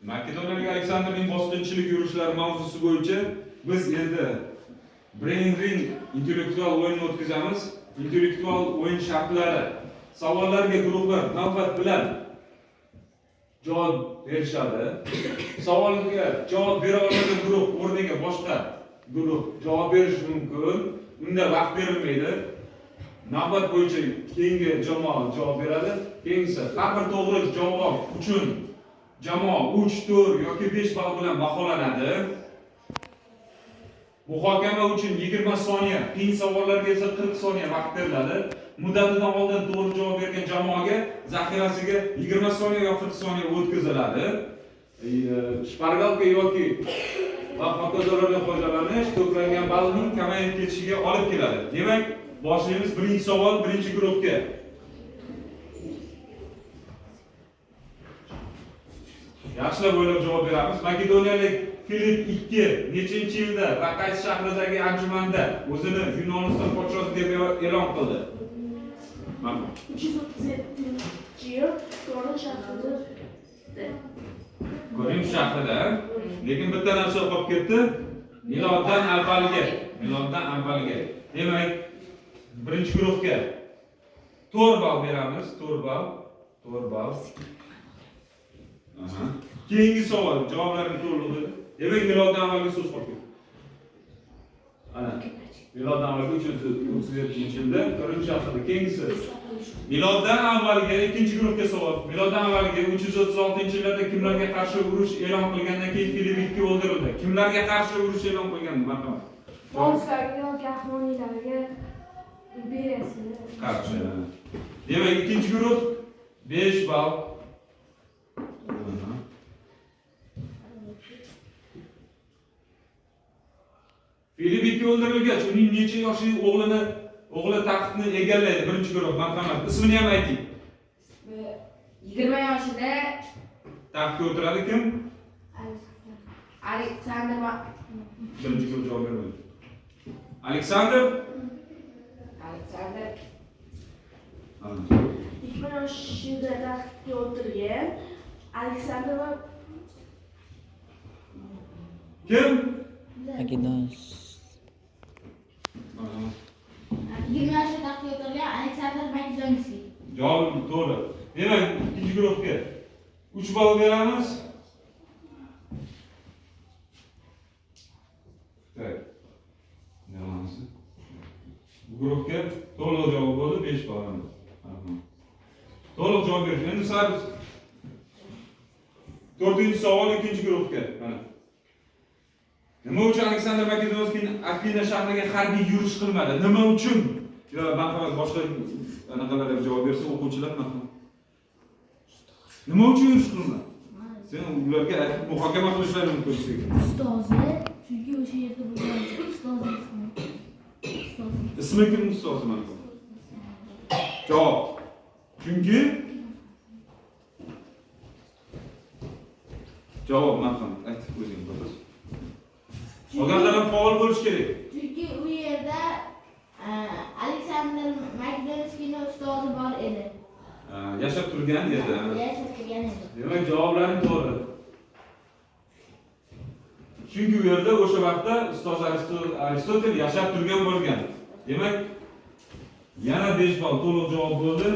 Makedoniyalik Aleksandrning bosqinchilik yurishlari mavzusi bo'yicha biz endi Brain Ring intellektual o'yinni o'tkazamiz. Intellektual o'yin shartlari. Savollarga guruhlar navbat bilan javob berishadi. Savolga javob bera olmagan guruh o'rniga boshqa guruh javob berishi mumkin. Unda vaqt berilmaydi. Navbat bo'yicha keyingi jamoa javob beradi. Keyingisi har bir to'g'ri javob uchun jamoa 3, 4 yoki 5 ball bilan baholanadi. Muhokama uchun 20 soniya, qiyin savollarga esa 40 soniya vaqt beriladi. Muddatidan oldin to'g'ri javob bergan jamoaga zaxirasiga 20 soniya yoki 40 soniya o'tkaziladi. Shpargalka yoki hokazolardan foydalanish to'plangan ballning kamayib ketishiga olib keladi. Demak, boshlaymiz birinchi savol, birinchi guruhga. Yaxshilab o'ylab javob beramiz. Makedoniyalik Filip II nechinchi yilda va qaysi shahridagi anjumanda o'zini Yunoniston podshosi deb e'lon qildi? 337-yil Korin shahrida. Korin shahrida. Lekin bitta narsa qolib ketdi. Miloddan avvalgi. Demak, birinchi guruhga 4 ball beramiz. 4 ball. Keyingi savol, javoblarni to'liq. Demak, miloddan avvalgi so'z qolib ketdi. Ana, miloddan avvalgi 337-yilda Korin shahrida. Keyingisi miloddan avvalgi ikkinchi guruhga savol. Miloddan avvalgi 336-yillarda kimlarga qarshi urush e'lon qilgandan keyin Filip II o'ldirildi? Kimlarga qarshi urush e'lon qilgandi? Marhamat. Polslarga yoki Armoniyalarga imperiyasiga qarshi. Demak, ikkinchi guruh 5 ball. Filip II o'ldirilgach, uning necha yoshli o'g'li taxtni egallaydi? Birinchi guruh, marhamat. Ismini ham ayting. 20 yoshida Taxtga o'tiradi kim? Aleksandr. Birinchi guruh javob bermaydi. Aleksandr. 20 yoshida taxtga o'tirgan Aleksandr Kim? Makedon. 20 yoshida taxtga o'tirgan Aleksandr Makedonskiy. Javob to'g'ri. Demak, ikkinchi guruhga 3 ball beramiz. Tak. Nima bu guruhga to'liq javob bo'ldi, 5 ball. To'liq javob berish. Endi sar 4-savol ikkinchi guruhga. Mana. Nima uchun Aleksandr Makedonskiy Afina shahriga harbiy yurish qilmadi? Nima uchun? Marhamat, boshqa anaqalarga javob bersa o'quvchilar marhamat. Nima uchun yurish qilmadi? Sen ularga muhokama qilishlari mumkin sizga. ustozi, chunki o'sha yerda bo'lgan ustozi Ismi kim ustozi marhamat? Javob. Chunki javob marhamat, aytib o'zing bo'lasiz. Qolganlar ham faol bo'lish kerak. Chunki u yerda Aleksandr Makedonskiyning ustozi bor edi. Yashab turgan yerda. Yashab turgan edi. Demak, javoblaring to'g'ri. Chunki u yerda o'sha vaqtda ustoz Aristotel yashab turgan bo'lgan. Demak, yana 5 ball to'liq javob bo'ldi.